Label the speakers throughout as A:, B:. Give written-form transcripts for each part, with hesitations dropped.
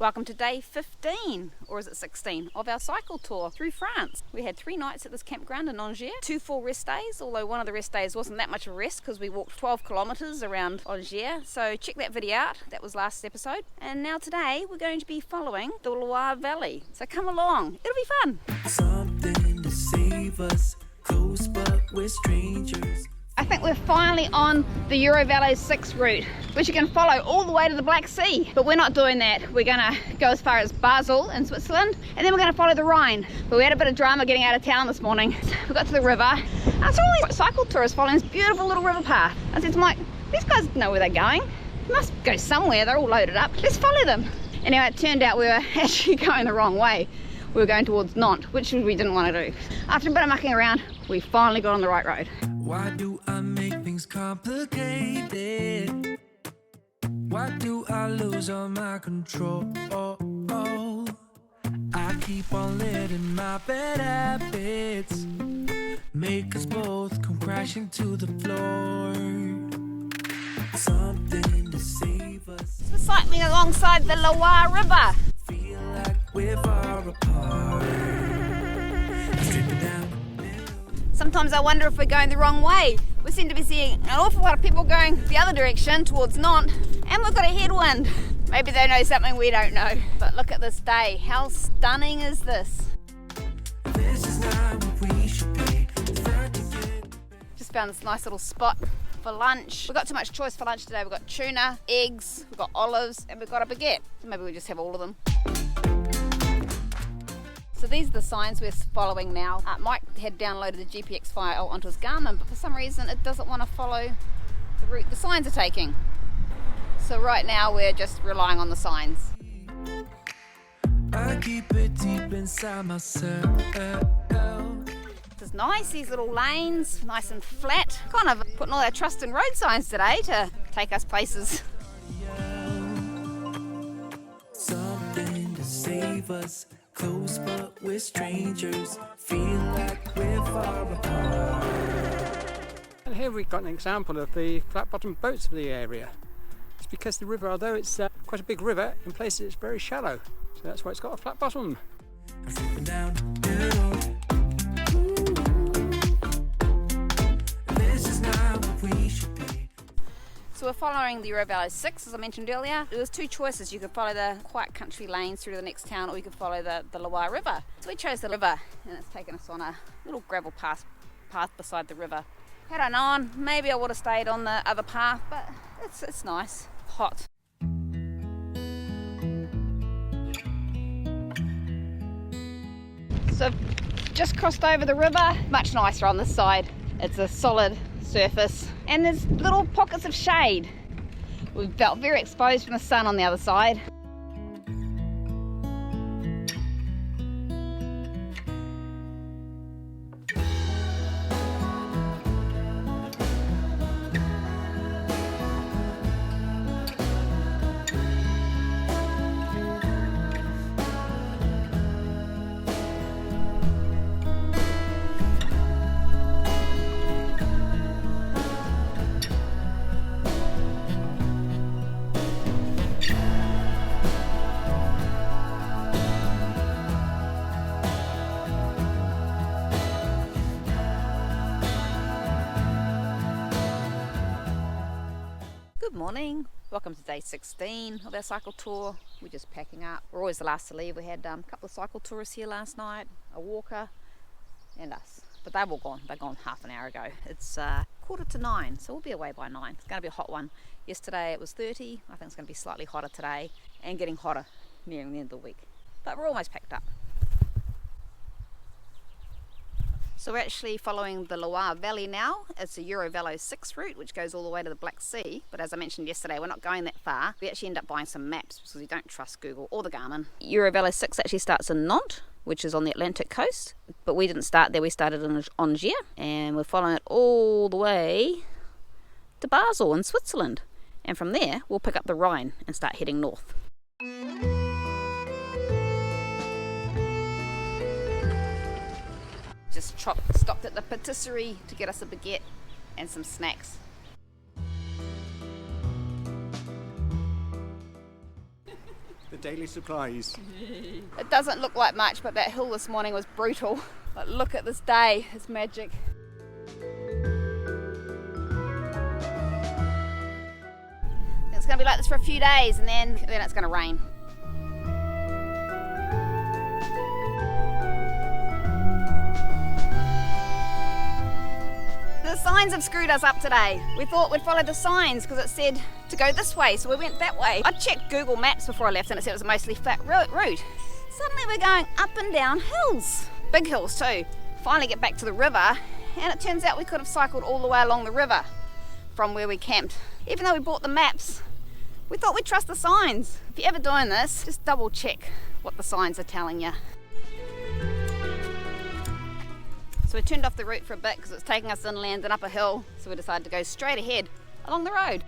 A: Welcome to day 15, or is it 16, of our cycle tour through France. We had 3 nights at this campground in Angers, 2 full rest days, although one of the rest days wasn't that much of a rest because we walked 12 kilometres around Angers. So check that video out, that was last episode. And now today we're going to be following the Loire Valley. So come along, it'll be fun.
B: Something to save us, close but we're strangers.
A: I think we're finally on the EuroVelo 6 route, which you can follow all the way to the Black Sea. But we're not doing that. We're gonna go as far as Basel in Switzerland, and then we're gonna follow the Rhine. But we had a bit of drama getting out of town this morning. We got to the river. I saw all these cycle tourists following this beautiful little river path. I said to Mike, these guys know where they're going. They must go somewhere, they're all loaded up. Let's follow them. Anyway, it turned out we were actually going the wrong way. We were going towards Nantes, which we didn't want to do. After a bit of mucking around, we finally got on the right road.
B: Why do I make things complicated? Why do I lose all my control? I keep on letting my bad habits make us both come crashing to the floor. Something to save us.
A: We're cycling alongside the Loire River.
B: Feel like we're far apart. Stripping down.
A: Sometimes I wonder if we're going the wrong way. We seem to be seeing an awful lot of people going the other direction towards Nantes, and we've got a headwind. Maybe they know something we don't know. But look at this day. How stunning is this?
B: This is not what we should be.
A: Just found this nice little spot for lunch. We've got too much choice for lunch today. We've got tuna, eggs, we've got olives, and we've got a baguette. So maybe we just have all of them. So these are the signs we're following now. Mike had downloaded the GPX file onto his Garmin, but for some reason it doesn't want to follow the route the signs are taking. So right now we're just relying on the signs.
B: I keep it deep inside myself.
A: It's nice, these little lanes, nice and flat. Kind of putting all our trust in road signs today to take us places.
B: Something to save us. Close but we're strangers, feel like we're far apart.
C: And here we've got an example of the flat-bottomed boats of the area. It's because the river, although it's quite a big river, in places it's very shallow. So that's why it's got a flat bottom.
B: I'm slipping down the road. This is not what we should be.
A: So we're following the EuroVelo 6, as I mentioned earlier. There was 2 choices. You could follow the quiet country lanes through to the next town, or you could follow the Loire River. So we chose the river, and it's taken us on a little gravel path beside the river. Had I known, maybe I would have stayed on the other path, but it's nice. Hot. So just crossed over the river. Much nicer on this side. It's a solid surface, and there's little pockets of shade. We've felt very exposed from the sun on the other side. Good morning, welcome to day 16 of our cycle tour. We're just packing up. We're always the last to leave. We had a couple of cycle tourists here last night, a walker and us, but they've all gone. They're gone half an hour ago. It's 8:45, so we'll be away by 9. It's going to be a hot one. Yesterday it was 30. I think it's going to be slightly hotter today and getting hotter nearing the end of the week, but we're almost packed up. So we're actually following the Loire Valley now. It's a EuroVelo 6 route, which goes all the way to the Black Sea. But as I mentioned yesterday, we're not going that far. We actually end up buying some maps because we don't trust Google or the Garmin. EuroVelo 6 actually starts in Nantes, which is on the Atlantic coast. But we didn't start there, we started in Angers. And we're following it all the way to Basel in Switzerland. And from there, we'll pick up the Rhine and start heading north. Just stopped at the patisserie to get us a baguette and some snacks.
C: The daily supplies.
A: It doesn't look like much, but that hill this morning was brutal. But look at this day, it's magic. It's going to be like this for a few days and then it's going to rain. The signs have screwed us up today. We thought we'd follow the signs because it said to go this way, so we went that way. I checked Google Maps before I left and it said it was a mostly flat route. Suddenly we're going up and down hills. Big hills too. Finally get back to the river and it turns out we could have cycled all the way along the river from where we camped. Even though we bought the maps, we thought we'd trust the signs. If you're ever doing this, just double check what the signs are telling you. So we turned off the route for a bit because it was taking us inland and up a hill, so we decided to go straight ahead along the road.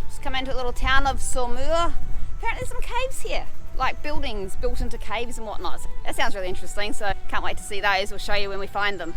A: Just come into a little town of Saumur. Apparently there's some caves here, like buildings built into caves and whatnot. That sounds really interesting, so can't wait to see those. We'll show you when we find them.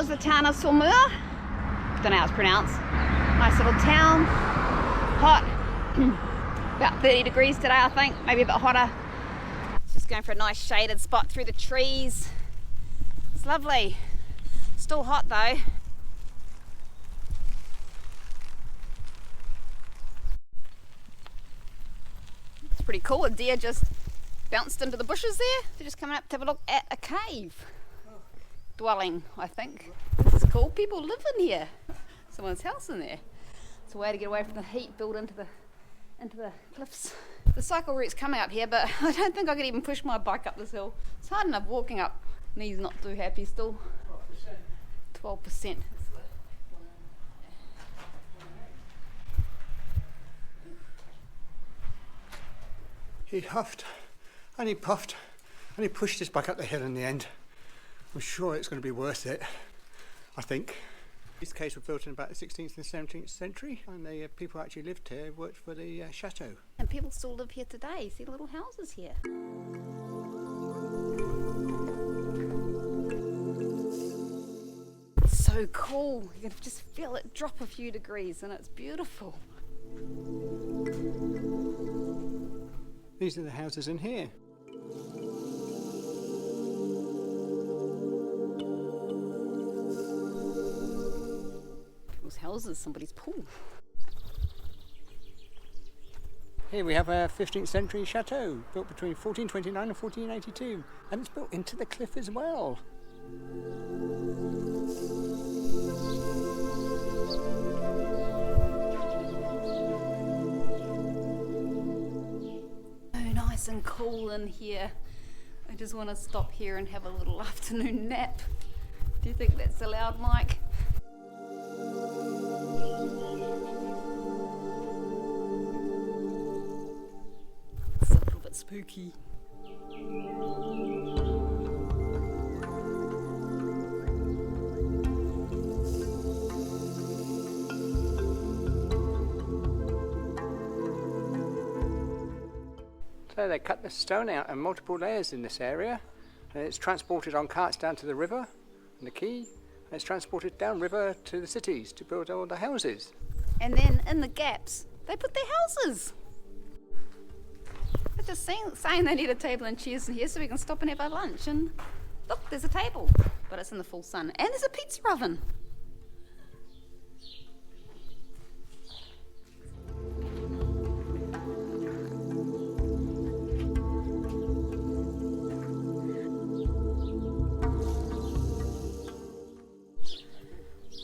A: The town of Saumur. Don't know how it's pronounced. Nice little town. Hot. About 30 degrees today, I think. Maybe a bit hotter. Just going for a nice shaded spot through the trees. It's lovely. Still hot though. It's pretty cool. A deer just bounced into the bushes there. They're just coming up to have a look at a cave. Dwelling, I think. This is cool. People live in here. Someone's house in there. It's a way to get away from the heat built into the cliffs. The cycle route's coming up here, but I don't think I could even push my bike up this hill. It's hard enough walking up. Knees not too happy still. 12%.
C: He huffed and he puffed and he pushed his bike up the hill in the end. I'm sure it's going to be worth it, I think. These caves were built in about the 16th and 17th century, and the people who actually lived here worked for the chateau.
A: And people still live here today. See the little houses here. So cool. You can just feel it drop a few degrees and it's beautiful.
C: These are the houses in here.
A: Houses, somebody's pool.
C: Here we have a 15th century chateau built between 1429 and 1482, and it's built into the cliff as well.
A: Oh, nice and cool in here. I just want to stop here and have a little afternoon nap. Do you think that's allowed, Mike? It's a little bit spooky.
C: So they cut the stone out in multiple layers in this area, and it's transported on carts down to the river and the quay, and it's transported downriver to the cities to build all the houses.
A: And then in the gaps, they put their houses. They're just saying they need a table and chairs in here so we can stop and have our lunch. And look, there's a table, but it's in the full sun. And there's a pizza oven.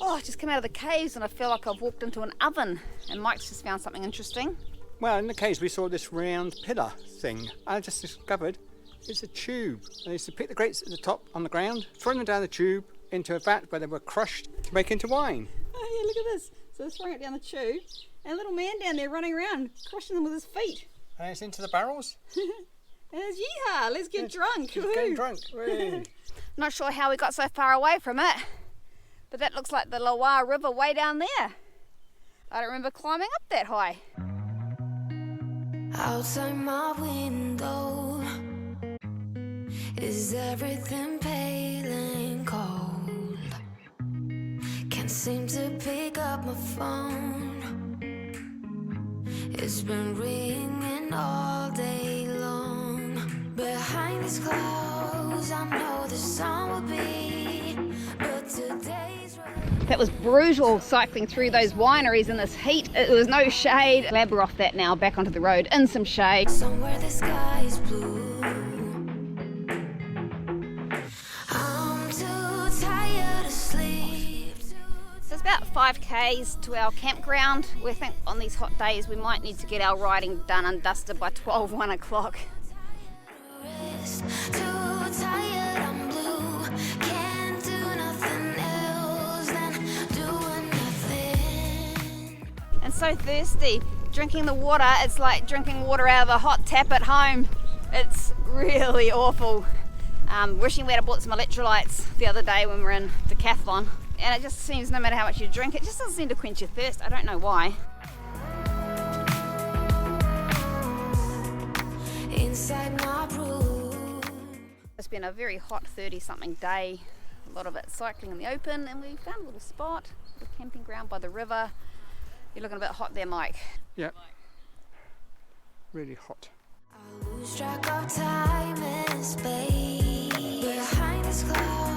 A: Oh, I just came out of the caves and I feel like I've walked into an oven. And Mike's just found something interesting.
C: Well, in the caves we saw this round pillar thing. And I just discovered it's a tube. They used to pick the grapes at the top on the ground, throw them down the tube into a vat where they were crushed to make into wine.
A: Oh yeah, look at this. So they're throwing it down the tube, and a little man down there running around, crushing them with his feet.
C: And it's into the barrels.
A: And it's yeehaw, let's get drunk.
C: Just getting drunk.
A: Not sure how we got so far away from it, but that looks like the Loire River way down there. I don't remember climbing up that high.
D: Outside my window is everything pale and cold. Can't seem to pick up my phone. It's been ringing all day long. Behind these clouds I know the sun will be, but today's
A: That was brutal cycling through those wineries in this heat. There was no shade. Glad we're off that now, back onto the road in some shade.
D: somewhere the sky is blue. I'm too tired to sleep.
A: So it's about 5k's to our campground. We think on these hot days we might need to get our riding done and dusted by 1 o'clock.
D: Too tired, I'm blue. Can't do nothing else than doing nothing.
A: And so thirsty. Drinking the water, it's like drinking water out of a hot tap at home. It's really awful. Wishing we had bought some electrolytes the other day when we were in Decathlon. And it just seems no matter how much you drink, it just doesn't seem to quench your thirst. I don't know why.
D: Inside my room.
A: It's been a very hot 30-something day. A lot of it cycling in the open, and we found a little spot, a little camping ground by the river. You're looking a bit hot there, Mike.
C: Yeah. Really hot.
D: I lose track of time and space. Behind this cloud